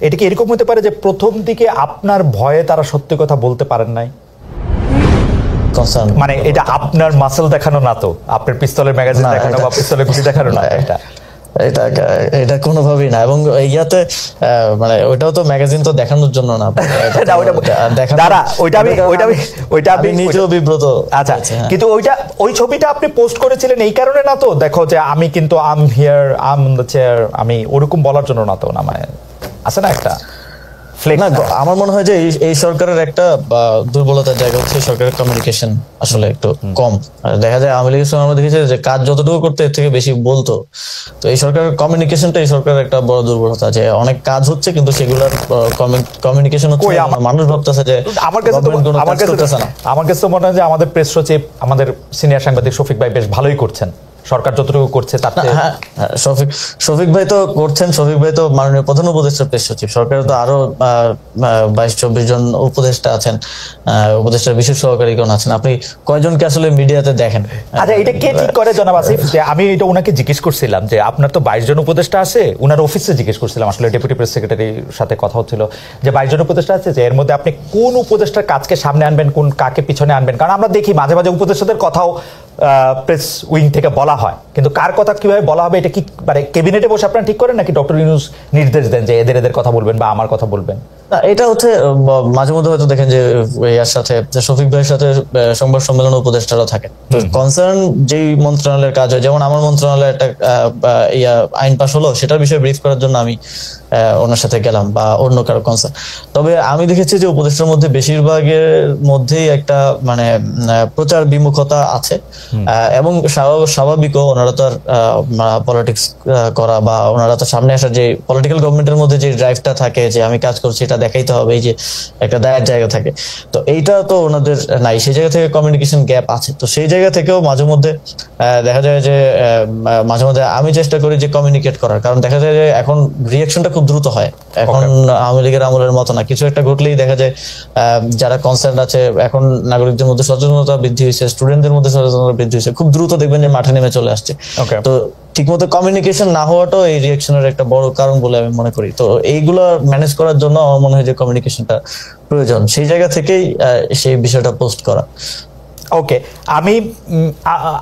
এটা কি এরকম হতে পারে যে প্রথম দিকে আপনার ভয়ে তারা সত্যি কথা বলতে পারেন নাই? মানে এটা আপনার মাসল দেখানো না তো, আপনার পিস্তলের ম্যাগাজিন দেখানো বা পিস্তলের গুলি দেখানো না, এটা কোনোভাবেই না। এবং ইয়াতে মানে ওইটাও তো ম্যাগাজিন তো দেখানোর জন্য না, আমি নিজেও বিব্রত। আচ্ছা, কিন্তু ওই ছবিটা আপনি পোস্ট করেছিলেন এই কারণে না তো, দেখো যে আমি কিন্তু I'm here, I'm on the chair, আমি ওরকম বলার জন্য না তো? না মানে আছে না একটা না, আমার মনে হয় যে এই সরকারের একটা দুর্বলতার জায়গা হচ্ছে সরকারের কমিউনিকেশন আসলে একটু কম। দেখা যায় আওয়ামী লীগের সময় আমরা দেখেছি যে কাজ যতটুকু করতে এর থেকে বেশি বলতো। তো এই সরকারের কমিউনিকেশনটা এই সরকারের একটা বড় দুর্বলতা, যে অনেক কাজ হচ্ছে কিন্তু সেগুলোর কমিউনিকেশন হচ্ছে মানুষ ভাবতেছে যে আমার কাছে তো মনে হয় যে আমাদের প্রেস সচিব, আমাদের সিনিয়র সাংবাদিক শফিক ভাই বেশ ভালোই করছেন, সরকার যতটুকু করছে তাতে। শফিক ভাই তো করছেন, শফিক ভাই তো মাননীয় প্রধান উপদেষ্টার প্রেস সচিব। সরকারের তো আরো 22-24 জন উপদেষ্টা আছেন, উপদেষ্টার বিশেষ সহকারীগণ আছেন। আপনি কয়জনকে আসলে মিডিয়াতে দেখেন? আচ্ছা, এটা কে ঠিক করে জনাব আসিফ? যে আমি এটা ওনাকে জিজ্ঞেস করছিলাম যে আপনার তো 22 জন উপদেষ্টা আছে, ওনার অফিসে জিজ্ঞেস করছিলাম, আসলে ডেপুটি প্রেস সেক্রেটারির সাথে কথা হচ্ছিল যে 22 জন উপদেষ্টা আছে, যে এর মধ্যে আপনি কোন উপদেষ্টার কাজকে সামনে আনবেন, কোন কাকে পিছনে আনবেন? কারণ আমরা দেখি মাঝে মাঝে উপদেষ্টাদের কথাও প্রেস উইং থেকে বলা হয়, কিন্তু কার কথা কিভাবে বলা হবে এটা কি মানে ক্যাবিনেটে বসে আপনারা ঠিক করেন, নাকি ডক্টর ইউনূস নির্দেশ দেন যে এদের কথা বলবেন বা আমার কথা বলবেন? এটা হচ্ছে মাঝে মধ্যে হয়তো দেখেন যে এর সাথে শফিক ভাইয়ের সাথে সংবাদ সম্মেলন উপদেষ্টারা থাকে, তো কনসার্ন যেই মন্ত্রণালয়ের কাজ হয়, যেমন আমার মন্ত্রণালয়ে একটা আইন পাস হলো, সেটার বিষয়ে ব্রিফ করার জন্য আমি ওনার সাথে গেলাম বা অন্য কারো কনসার্ন। তবে আমি দেখেছি যে উপদেষ্টার মধ্যে বেশিরভাগের মধ্যেই একটা মানে প্রচার বিমুখতা আছে, এবং স্বাভাবিকও ওনারা তো আর পলিটিক্স করা বা ওনারা তো সামনে আসার যে পলিটিক্যাল গভর্নমেন্টের মধ্যে যে ড্রাইভটা থাকে যে আমি কাজ করছি এটা দেখাইতে হবে, এই যে একটা দায়ের জায়গা থাকে, তো এইটা তো ওনাদের নাই। সেই জায়গা থেকে কমিউনিকেশন গ্যাপ আছে। তো সেই জায়গা থেকেও মাঝে মধ্যে দেখা যায় যে মাঝে মধ্যে আমি চেষ্টা করি যে কমিউনিকেট করার, কারণ দেখা যায় যে এখন রিঅ্যাকশনটা খুব দ্রুত হয়। এখন আওয়ামী লীগের আমলের মতো না, কিছু একটা ঘটলেই দেখা যায় যারা কনসার্ন আছে, এখন নাগরিকদের মধ্যে সচেতনতা বৃদ্ধি হয়েছে, স্টুডেন্টদের মধ্যে সচেতনতা বৃদ্ধি হয়েছে, খুব দ্রুত দেখবেন যে মাঠে নেমে চলে আসছে। তো ঠিকমতো কমিউনিকেশন না হওয়াটাও এই রিঅ্যাকশনের একটা বড় কারণ বলে আমি মনে করি। তো এইগুলো ম্যানেজ করার জন্য আমার মনে হয় যে কমিউনিকেশনটা প্রয়োজন, সেই জায়গা থেকেই সেই বিষয়টা পোস্ট করা। ওকে, আমি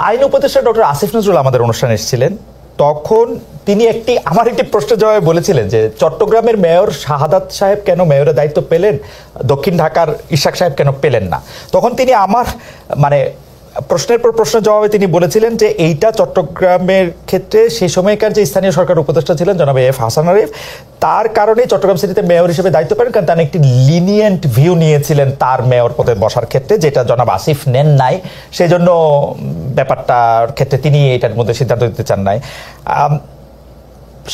আইন উপদেষ্টা ডক্টর আসিফ নজরুল আমাদের অনুষ্ঠানে এসেছিলেন, তখন তিনি আমার একটি প্রশ্নের জবাবে বলেছিলেন যে চট্টগ্রামের মেয়র শাহাদাত সাহেব কেন মেয়রের দায়িত্ব পেলেন, দক্ষিণ ঢাকার ইশাক সাহেব কেন পেলেন না? তখন তিনি আমার মানে প্রশ্নের পর প্রশ্নের জবাবে তিনি বলেছিলেন যে এইটা চট্টগ্রামের ক্ষেত্রে সেই সময়কার যে স্থানীয় সরকার উপদেষ্টা ছিলেন জনাব এফ হাসান আরিফ, তার কারণে চট্টগ্রাম সিটিতে মেয়র হিসেবে দায়িত্ব পেলেন, কারণ তিনি একটি লিনিয়েন্ট ভিউ নিয়েছিলেন তার মেয়র পদে বসার ক্ষেত্রে, যেটা জনাব আসিফ নেন নাই। সেই জন্য ব্যাপারটার ক্ষেত্রে তিনি এটার মধ্যে সিদ্ধান্ত দিতে চান নাই।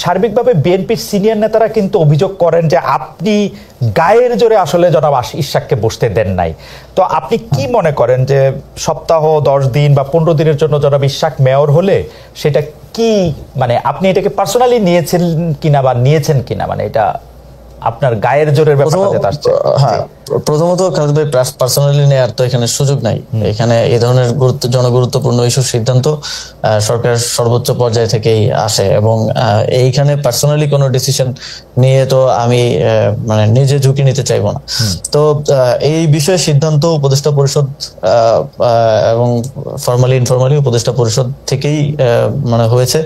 সার্বিকভাবে বিএনপির সিনিয়র নেতারা কিন্তু অভিযোগ করেন যে আপনি গায়ের জোরে আসলে জনাব ইশাককে বসতে দেন নাই। তো আপনি কি মনে করেন যে সপ্তাহ 10 দিন বা 15 দিনের জন্য জনাব ইশাক মেয়র হলে সেটা কি মানে আপনি এটাকে পার্সোনালি নিয়েছেন কিনা বা নিয়েছেন কিনা, মানে এটা আপনার গায়ের জোরের ব্যাপারটা আসছে? হ্যাঁ, প্রথমত খালেদ ভাই পার্সোনালি নেওয়ার তো এখানে সুযোগ নাই। এখানে এই ধরনের জনগুরুত্বপূর্ণ ইস্যুর সিদ্ধান্ত সরকারের সর্বোচ্চ পর্যায় থেকেই আসে, এবং এইখানে পার্সোনালি কোনো ডিসিশন নিয়ে তো আমি মানে নিজে ঝুঁকি নিতে চাইবো না। তো এই বিষয়ে সিদ্ধান্ত উপদেষ্টা পরিষদ এবং ফর্মালি ইনফর্মালি উপদেষ্টা পরিষদ থেকেই মানে হয়েছে,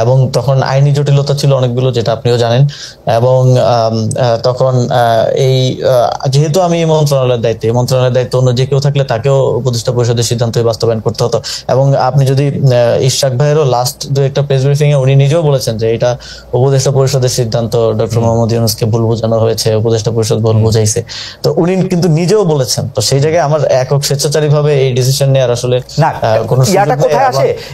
এবং তখন আইনি জটিলতা ছিল অনেকগুলো, যেটা আপনিও জানেন। এবং তখন এই যেহেতু আমি এই মন্ত্রণালয়ের দায়িত্ব অন্য যে কেউ থাকলে তাকেও উপদেষ্টা পরিষদের সিদ্ধান্ত বাস্তবায়ন করতে হতো। এবং আপনি যদি ইশাক ভাইয়েরও লাস্ট একটা প্রেস ব্রিফিং এ উনি নিজেও বলেছেন যে এটা উপদেষ্টা পরিষদের সিদ্ধান্ত, ডক্টর মোহাম্মদ ইউনূসকে ভুল বোঝানো হয়েছে, উপদেষ্টা পরিষদ ভুল বুঝাইছে, তো উনি কিন্তু নিজেও বলেছেন। তো সেই জায়গায় আমার একক স্বেচ্ছাচারী ভাবে এই ডিসিশন নেওয়ার আসলে কোনো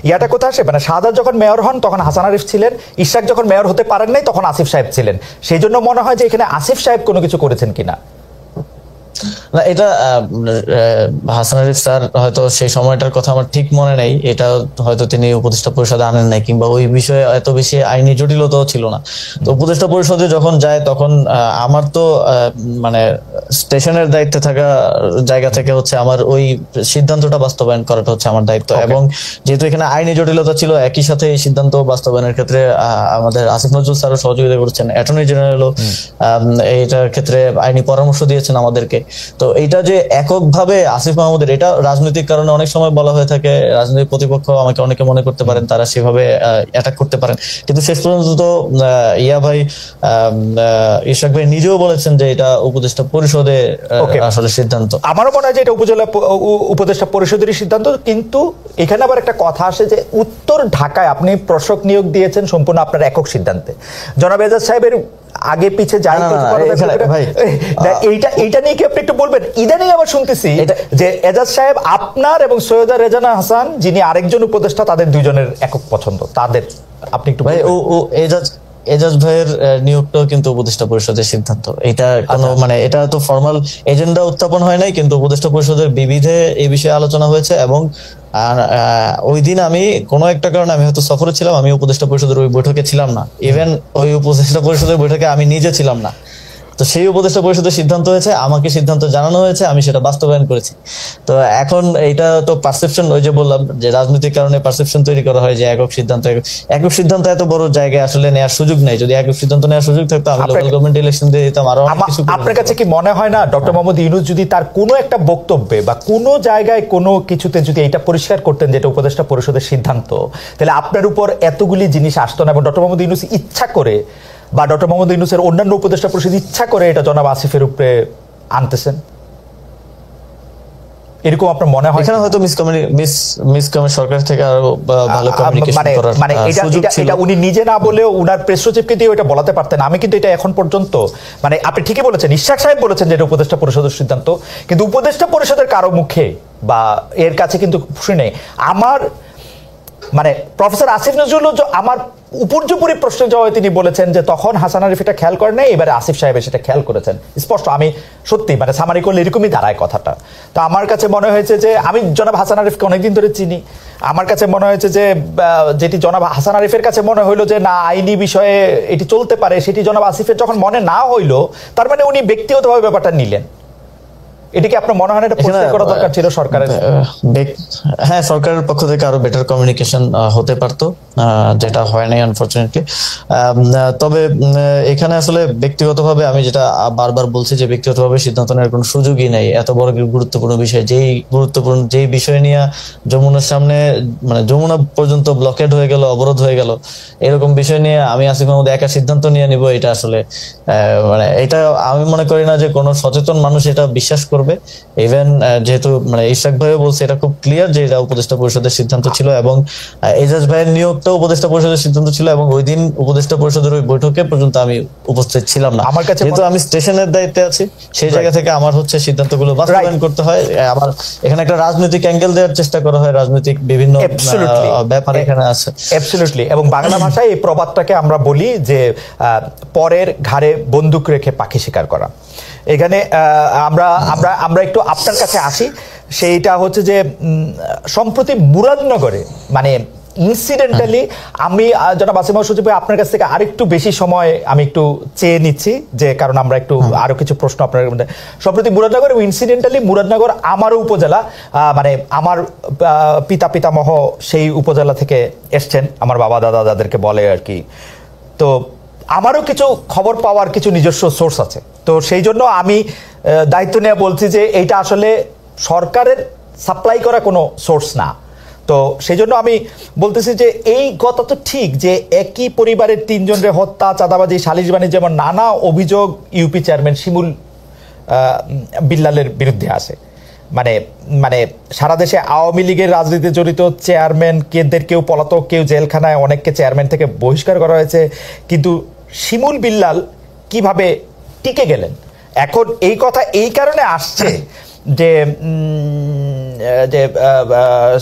ইয়াটা কোথায় আসে মানে শাহাদাত যখন মেয়র হন তখন হাসান আরিফ ছিলেন, ইশাক যখন মেয়র হতে পারেন নাই তখন আসিফ সাহেব ছিলেন। সেই জন্য মনে হয় যে এখানে আসিফ সাহেব কোনো কিছু করেছেন কিনা। না, এটা হাসান আরিফ স্যার হয়তো সেই সময়টার কথা আমার ঠিক মনে নেই, এটা হয়তো তিনি উপদেষ্টা পরিষদে আনেন নাই, কিংবা ওই বিষয়ে এত বেশি আইনি জটিলতাও ছিল না। তো উপদেষ্টা পরিষদে যখন যায় তখন আমার তো মানে স্টেশনের দায়িত্বে থাকা জায়গা থেকে হচ্ছে আমার ওই সিদ্ধান্তটা বাস্তবায়ন করাটা হচ্ছে আমার দায়িত্ব। এবং যেহেতু এখানে আইনি জটিলতা ছিল, একই সাথে এই সিদ্ধান্ত বাস্তবায়নের ক্ষেত্রে আমাদের আসিফ নজরুল স্যারও সহযোগিতা করছেন, অ্যাটর্নি জেনারেলও এইটার ক্ষেত্রে আইনি পরামর্শ দিয়েছেন আমাদেরকে। তো এটা যে এককভাবে আসিফ মাহমুদের, এটা রাজনৈতিক কারণে অনেক সময় বলা হয়ে থাকে, রাজনৈতিক প্রতিপক্ষ আমাকে অনেকে মনে করতে পারেন তারা সেভাবে অ্যাটাক করতে পারেন, কিন্তু শেষ পর্যন্ত তো ইশাক ভাই নিজেও বলেছেন যে এটা উপদেষ্টা পরিষদে আসলে সিদ্ধান্ত। আমারও মনে হয় যে এটা উপদেষ্টা পরিষদেরই সিদ্ধান্ত, কিন্তু এখানে আবার একটা কথা আসে যে উত্তর ঢাকায় আপনি প্রশাসক নিয়োগ দিয়েছেন সম্পূর্ণ আপনার একক সিদ্ধান্তে। জনাব এজাজ সাহেবের আগে পিছে যাই এইটা নিয়ে কি আপনি একটু বলবেন? ইদানিং আবার শুনতেছি যে এজাজ সাহেব আপনার এবং সৈয়দা রেজানা হাসান যিনি আরেকজন উপদেষ্টা, তাদের দুইজনের একক পছন্দ, তাদের আপনি একটু ভাই ও এজাজ ভাইয়ের নিয়োগটাও কিন্তু উপদেষ্টা পরিষদের সিদ্ধান্ত। এটা কোনো মানে এটা তো ফর্মাল এজেন্ডা উত্থাপন হয় নাই, কিন্তু উপদেষ্টা পরিষদের বিবিধে এই বিষয়ে আলোচনা হয়েছে। এবং ওই দিন আমি কোনো একটা কারণে আমি হয়তো সফরে ছিলাম, আমি উপদেষ্টা পরিষদের ওই বৈঠকে ছিলাম না, ইভেন ওই উপদেষ্টা পরিষদের বৈঠকে আমি নিজে ছিলাম না। তো সেই উপদেষ্টা পরিষদের সিদ্ধান্ত হয়েছে, আমাকে সিদ্ধান্ত জানানো হয়েছে, আমি সেটা বাস্তবায়ন করেছি। তো এখন এইটা তো পারসেপশন, ওই যে বললাম যে রাজনৈতিক কারণে পারসেপশন তৈরি করা হয় যে একক সিদ্ধান্ত এত বড় জায়গায় আসলে নেওয়ার সুযোগ নাই। যদি একক সিদ্ধান্ত নেওয়ার সুযোগ থাকতো আমি লোকাল গভর্নমেন্ট ইলেকশন দিয়ে দিতাম আরো অনেক কিছু। আপনার কাছে কি মনে হয় না ডক্টর মোহাম্মদ ইউনূস যদি তার কোনো একটা বক্তব্যে বা কোনো জায়গায় কোনো কিছুতে যদি এটা পরিষ্কার করতেন যে এটা উপদেষ্টা পরিষদের সিদ্ধান্ত, তাহলে আপনার উপর এতগুলি জিনিস আসতো না? এবং ডক্টর মোহাম্মদ ইউনূস ইচ্ছা করে বা ডক্টর মোহাম্মদ ইউনূসের অন্যান্য উপদেষ্টা পরিষদ ইচ্ছা করে এটা জনাব আসিফের উপরে আনতেছেন, এরকম আপনার মনে হয়? এখানে হয়তো মিসকমিউনিকেশন সরকার থেকে আরো ভালো কমিউনিকেশন করার সুযোগ ছিল। এটা উনি নিজে না বলেও উনার প্রেস সচিবকে দিয়ে ওটা বলাতে পারতেন। আমি কিন্তু এটা এখন পর্যন্ত মানে আপনি ঠিকই বলেছেন, ইশাক সাহেব বলেছেন যে এটা উপদেষ্টা পরিষদের সিদ্ধান্ত, কিন্তু উপদেষ্টা পরিষদের কারো মুখে বা এর কাছে কিন্তু শুনে আমার মানে প্রফেসর আসিফ নজরুল আমার উপর্যুপরি প্রশ্নের জবাবে তিনি বলেছেন যে তখন হাসান আরিফ এটা খেয়াল করেন নাই, এবারে আসিফ সাহেব সেটা খেয়াল করেছেন। স্পষ্ট, আমি সত্যি মানে সামারি করলে এরকমই দাঁড়ায় কথাটা। তো আমার কাছে মনে হয়েছে যে আমি জনাব হাসান আরিফকে অনেকদিন ধরে চিনি, আমার কাছে মনে হয়েছে যে যেটি জনাব হাসান আরিফের কাছে মনে হইলো যে না আইনি বিষয়ে এটি চলতে পারে, সেটি জনাব আসিফের যখন মনে না হইলো, তার মানে উনি ব্যক্তিগতভাবে ব্যাপারটা নিলেন। এটাকে আপনার মনে হয় এটা পরিষ্কার করা দরকার ছিল সরকারের? হ্যাঁ, সরকারের পক্ষ থেকে আরো বেটার কমিউনিকেশন হতে পারতো, যেটা হয় নাই আনফরচুনেটলি। তবে এখানে আসলে ব্যক্তিগতভাবে আমি যেটা বারবার বলছি যে ব্যক্তিগতভাবে সিদ্ধান্ত নেওয়ার কোনো সুযোগই নেই। এত বড় গুরুত্বপূর্ণ বিষয়, যেই বিষয় নিয়ে যমুনার সামনে মানে যমুনা পর্যন্ত ব্লকেড হয়ে গেল, অবরোধ হয়ে গেল, এরকম বিষয় নিয়ে আমি আসিফ মাহমুদ একা সিদ্ধান্ত নিয়ে নিব, এটা আসলে মানে এটা আমি মনে করি না যে কোনো সচেতন মানুষ এটা বিশ্বাস করবে। ইভেন যেহেতু মানে ইশাক ভাইও বলছে এটা খুব ক্লিয়ার যে এটা উপদেষ্টা পরিষদের সিদ্ধান্ত ছিল, এবং এজাজ ভাইয়ের নিয়োগটাও উপদেষ্টা পরিষদের সিদ্ধান্ত ছিল, এবং ওই দিন উপদেষ্টা পরিষদের ওই বৈঠকে পর্যন্ত আমি উপস্থিত ছিলাম না। আমার কাছে যেহেতু আমি স্টেশনের দায়িত্বে আছি, সেই জায়গা থেকে আমার হচ্ছে সিদ্ধান্তগুলো বাস্তবায়ন করতে হয়। আমার এখানে একটা রাজনৈতিক অ্যাঙ্গেল দেওয়ার চেষ্টা করা হয়, রাজনৈতিক বিভিন্ন ব্যাপার এখানে আছে। অ্যাবসলিউটলি। এবং বাংলা ভাষায় এই প্রবাদটাকে আমরা বলি যে পরের ঘাড়ে বন্দুক রেখে পাখি শিকার করা। এখানে আমরা আমরা আমরা একটু আপনার কাছে আসি, সেইটা হচ্ছে যে সম্প্রতি মুরাদনগরে মানে ইনসিডেন্টালি আমি জনাব আসিফ মাহমুদ সচিব আপনার কাছ থেকে আরেকটু বেশি সময় আমি একটু চেয়ে নিচ্ছি, যে কারণ আমরা একটু আরো কিছু প্রশ্ন আপনার মধ্যে। সম্প্রতি মুরাদনগর ইনসিডেন্টালি মুরাদনগর আমারও উপজেলা, মানে আমার পিতামহ সেই উপজেলা থেকে এসছেন, আমার বাবা দাদা যাদেরকে বলে আর কি। তো আমারও কিছু খবর পাওয়ার কিছু নিজস্ব সোর্স আছে, তো সেই জন্য আমি দায়িত্ব নিয়ে বলছি যে এইটা আসলে সরকারের সাপ্লাই করা কোনো সোর্স না। তো সেই জন্য আমি বলতেছি যে এই কথা তো ঠিক যে একই পরিবারের তিনজনের হত্যা, চাঁদাবাজি, সালিশ বাণিজ্য, যেমন নানা অভিযোগ ইউপি চেয়ারম্যান শিমুল বিল্লালের বিরুদ্ধে আসে। মানে মানে সারা দেশে আওয়ামী লীগের রাজনীতিতে জড়িত চেয়ারম্যান কেউ পলাতক, কেউ জেলখানায়, অনেককে চেয়ারম্যান থেকে বহিষ্কার করা হয়েছে, কিন্তু শিমুল বিল্লাল কিভাবে টিকে গেলেন? এখন এই কথা এই কারণে আসছে যে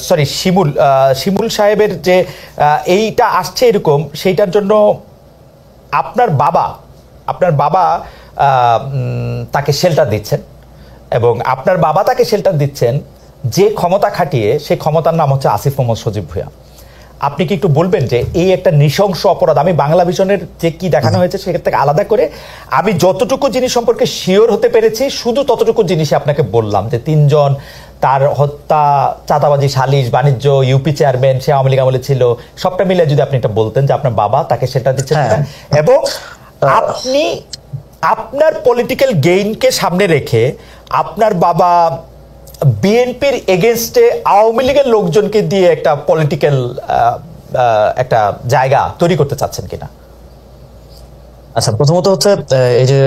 সরি শিমুল সাহেবের যে এইটা আসছে এরকম, সেইটার জন্য আপনার বাবা তাকে শেল্টার দিচ্ছেন, এবং আপনার বাবা তাকে শেল্টার দিচ্ছেন যে ক্ষমতা খাটিয়ে, সেই ক্ষমতার নাম হচ্ছে আসিফ মোহাম্মদ সজীব ভুঁইয়া। আপনি কি একটু বলবেন যে এই একটা নৃশংস অপরাধ, আমি বাংলা ভিশনের যে কি দেখানো হয়েছে সেক্ষেত্রে থেকে আলাদা করে আমি যতটুকু জিনিস সম্পর্কে শিওর হতে পেরেছি শুধু ততটুকু জিনিসই আপনাকে বললাম, যে 3 জন, তার হত্যা, চাঁদাবাজি, সালিশ, বাণিজ্য, ইউপি চেয়ারম্যান, সে আওয়ামী লীগ আমলে ছিল, সবটা মিলে যদি আপনি এটা বলতেন যে আপনার বাবা তাকে সেটা দিচ্ছেন এবং আপনি আপনার পলিটিক্যাল গেইনকে সামনে রেখে আপনার বাবা বিএনপির এগেনস্টে আওয়ামী লীগের লোকজনকে দিয়ে একটা পলিটিক্যাল একটা জায়গা তৈরি করতে চাচ্ছেন কিনা? আচ্ছা, প্রথমত হচ্ছে এই যে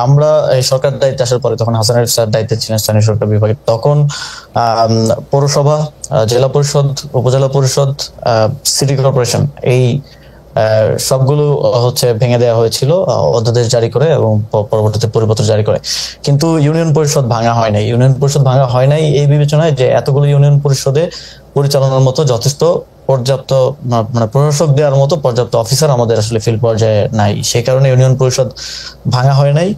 আমরা এই সরকার দায়িত্বে আসার পরে, তখন হাসানের স্যার দায়িত্বে ছিলেন স্থানীয় সরকার বিভাগে, তখন পৌরসভা, জেলা পরিষদ, উপজেলা পরিষদ, সিটি কর্পোরেশন, এই সবগুলো হচ্ছে ভেঙে দেওয়া হয়েছিল অধ্যাদেশ জারি করে এবং পরবর্তীতে পরিপত্র জারি করে। কিন্তু ইউনিয়ন পরিষদ ভাঙা হয় নাই। ইউনিয়ন পরিষদ ভাঙা হয় নাই এই বিবেচনায় যে এতগুলো ইউনিয়ন পরিষদে পরিচালনার মতো যথেষ্ট পর্যাপ্ত মানে প্রশাসক দেওয়ার মতো পর্যাপ্ত অফিসার আমাদের আসলে ফিল্ড পর্যায়ে নাই, সেই কারণে ইউনিয়ন পরিষদ ভাঙা হয় নাই।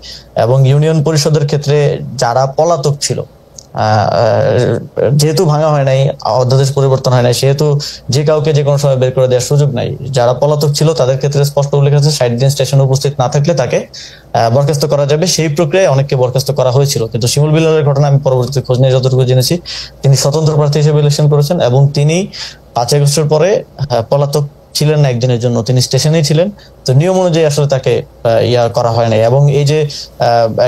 এবং ইউনিয়ন পরিষদের ক্ষেত্রে যারা পলাতক ছিল, যেহেতু ভাঙা হয় নাই, অধ্যাদেশ পরিবর্তন হয় নাই, সেহেতু যে কাউকে যে কোনো সময় বের করে দেওয়ার সুযোগ নাই। যারা পলাতক ছিল তাদের ক্ষেত্রে স্পষ্ট উল্লেখ আছে 60 দিন স্টেশনে উপস্থিত না থাকলে তাকে বরখাস্ত করা যাবে। সেই প্রক্রিয়ায় অনেককে বরখাস্ত করা হয়েছিল। কিন্তু শিমুল বিল্লালের ঘটনা আমি পরবর্তীতে খোঁজ নিয়ে যতটুকু জেনেছি, তিনি স্বতন্ত্র প্রার্থী হিসেবে ইলেকশন করেছেন এবং তিনি 5 আগস্টের পরে পলাতক ছিলেন না একদিনের জন্য, তিনি স্টেশনেই ছিলেন। তো নিয়ম অনুযায়ী আসলে তাকে করা হয় নাই। এবং এই যে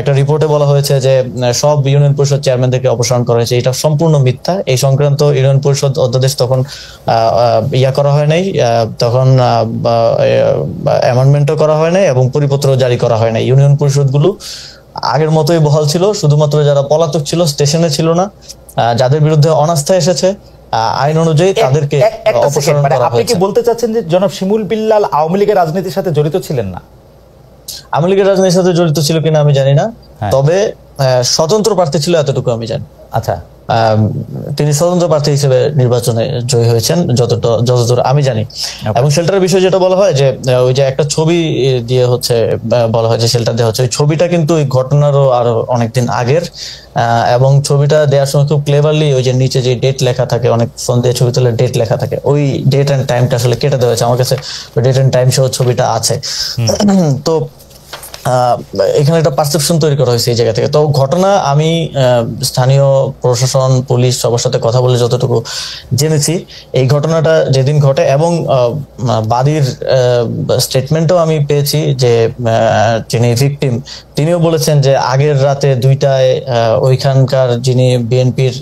একটা রিপোর্টে বলা হয়েছে যে সব ইউনিয়ন পরিষদ চেয়ারম্যানদেরকে অপসারণ করা হয়েছে, এটা সম্পূর্ণ মিথ্যা। এই সংক্রান্ত ইউনিয়ন পরিষদ অধ্যাদেশ তখন করা হয় নাই, তখন অ্যামেন্ডমেন্টও করা হয় নাই এবং পরিপত্র জারি করা হয় নাই। ইউনিয়ন পরিষদগুলো আগের মতোই বহাল ছিল, শুধুমাত্র যারা পলাতক ছিল, স্টেশনে ছিল না, যাদের বিরুদ্ধে অনাস্থা এসেছে, আইন অনুযায়ী তাদেরকে অপসারণ করা হয়েছে। আপনি কি বলতে চাচ্ছেন যে জনাব শিমুল বিল্লাল আওয়ামী লীগের রাজনীতির সাথে জড়িত ছিলেন না? আওয়ামী লীগের রাজনীতির সাথে জড়িত ছিল কিনা আমি জানি না, তবে স্বতন্ত্র প্রার্থী ছিল এতটুকু আমি জানি। আচ্ছা, তিনি স্বতন্ত্র প্রার্থী হিসেবে নির্বাচনে জয়ী হয়েছেন যতদূর আমি জানি। এবং শেল্টারের বিষয় যেটা বলা হয় যে ওই যে একটা ছবি দিয়ে হচ্ছে বলা হয় যে শেল্টার দেওয়া হচ্ছে, ওই ছবিটা কিন্তু ওই ঘটনারও আরো অনেকদিন আগের। এবং ছবিটা দেওয়ার সময় খুব ক্লেভারলি ওই যে নিচে যে ডেট লেখা থাকে, অনেক ফোন দিয়ে ছবি তুলে ডেট লেখা থাকে, ওই ডেট এন্ড টাইমটা আসলে কেটে দেওয়া হয়েছে। আমার কাছে ডেট এন্ড টাইম সহ ছবিটা আছে। তো এখানে একটা পারসেপশন তৈরি করা হয়েছে এই জায়গা থেকে। তো ঘটনা আমি স্থানীয় প্রশাসন, পুলিশ সবার সাথে কথা বলে যতটুকু জেনেছি, এই ঘটনাটা যেদিন ঘটে এবং বাদীর স্টেটমেন্টও আমি পেয়েছি যে যিনি ভিকটিম তিনিও বলেছেন যে আগের রাতে 2টায় ওইখানকার যিনি বিএনপির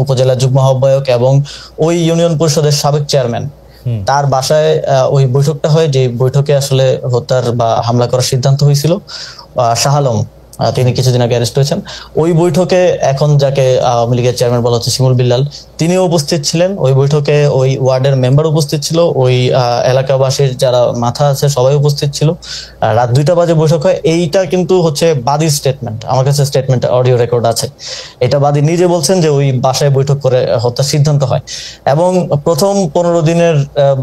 উপজেলা যুগ্ম আহ্বায়ক এবং ওই ইউনিয়ন পরিষদের সাবেক চেয়ারম্যান, তার বাসায় ওই বৈঠকটা হয়, যে বৈঠকে আসলে হত্যার বা হামলা করার সিদ্ধান্ত হয়েছিল। শাহ আলম, তিনি কিছুদিন আগে অ্যারেস্ট হয়েছেন। ওই বৈঠকে এখন যাকে আওয়ামী লীগের চেয়ারম্যান বলা হচ্ছে শিমুল বিল্লাল, তিনিও উপস্থিত ছিলেন। ওই বৈঠকে ওই ওয়ার্ডের মেম্বার উপস্থিত ছিল, ওই এলাকাবাসীর যারা মাথা আছে সবাই উপস্থিত ছিল। রাত 2টা বাজে বৈঠক হয়। এইটা কিন্তু হচ্ছে বাদীর স্টেটমেন্ট, আমার কাছে স্টেটমেন্ট অডিও রেকর্ড আছে। এটা বাদী নিজে বলছেন যে ওই বাসায় বৈঠক করে হত্যার সিদ্ধান্ত হয়। এবং প্রথম 15 দিনের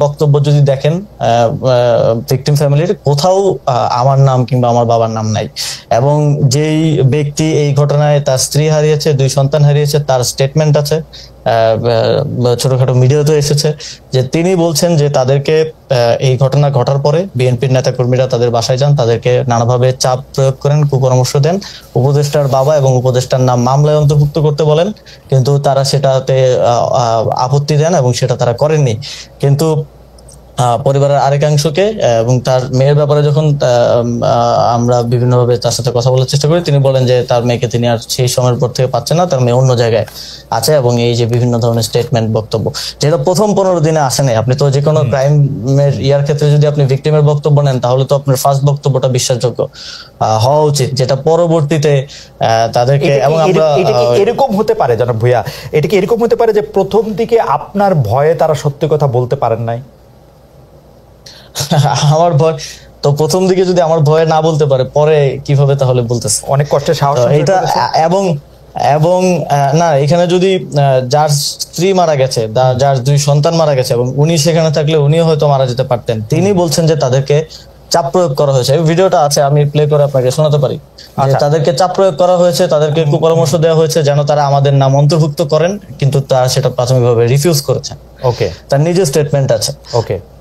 বক্তব্য যদি দেখেন, ভিকটিম ফ্যামিলির কোথাও আমার নাম কিংবা আমার বাবার নাম নাই। এবং যেই ব্যক্তি এই ঘটনায় তার স্ত্রী হারিয়েছে, 2 সন্তান হারিয়েছে, তার স্টেটমেন্ট আছে, ছোটখাটো মিডিয়াতে এসেছে, যে তিনি বলছেন যে তাদেরকে এই ঘটনা ঘটার পরে বিএনপির নেতাকর্মীরা তাদের বাসায় যান, তাদেরকে নানাভাবে চাপ প্রয়োগ করেন, কুপরামর্শ দেন, উপদেষ্টার বাবা এবং উপদেষ্টার নাম মামলায় অন্তর্ভুক্ত করতে বলেন, কিন্তু তারা সেটাতে আপত্তি দেন এবং সেটা তারা করেননি। কিন্তু পরিবারের আরেকাংশকে এবং তার মেয়ের ব্যাপারে যখন আমরা বিভিন্নভাবে তার সাথে কথা বলার চেষ্টা করি, তিনি বলেন যে তার মেয়েকে তিনি আর সেই সময়ের পর থেকে পাচ্ছেন না, তার মেয়ে অন্য জায়গায় আছে। এবং এই যে বিভিন্ন ধরনের স্টেটমেন্ট, বক্তব্য, যেটা প্রথম 15 দিনে আসে নাই। আপনি তো যে কোনো ক্রাইমের ক্ষেত্রে যদি আপনি ভিকটিমের বক্তব্য নেন, তাহলে তো আপনার ফার্স্ট বক্তব্যটা বিশ্বাসযোগ্য হওয়া উচিত, যেটা পরবর্তীতে তাদেরকে। এবং আমরা এরকম হতে পারে জনাব ভুঁইয়া, এটা কি এরকম হতে পারে যে প্রথম দিকে আপনার ভয়ে তারা সত্যি কথা বলতে পারেন নাই? আমার ভয় তো প্রথম দিকে যদি আমার ভয়ে না বলতে পারে, পরে কিভাবে তাহলে বলতেছে? অনেক কষ্টের সাহস এটা। এবং না, এখানে যদি যার স্ত্রী মারা গেছে, যার 2 সন্তান মারা গেছে এবং উনি সেখানে থাকলে উনিও হয়তো মারা যেতে পারতেন। তিনি বলছেন যে তাদেরকে চাপ প্রয়োগ করা হয়েছে। এই ভিডিওটা আছে, আমি প্লে করে আপনাকে শোনাতে পারি। যে আচ্ছা। তাদেরকে চাপ প্রয়োগ করা হয়েছে, তাদেরকে কুপরামর্শ দেওয়া হয়েছে যেন তারা আমাদের নাম অন্তর্ভুক্ত করেন, কিন্তু তারা সেটা প্রাথমিকভাবে রিফিউজ করেছেন। ওকে তার নিজের স্টেটমেন্ট আছে। ওকে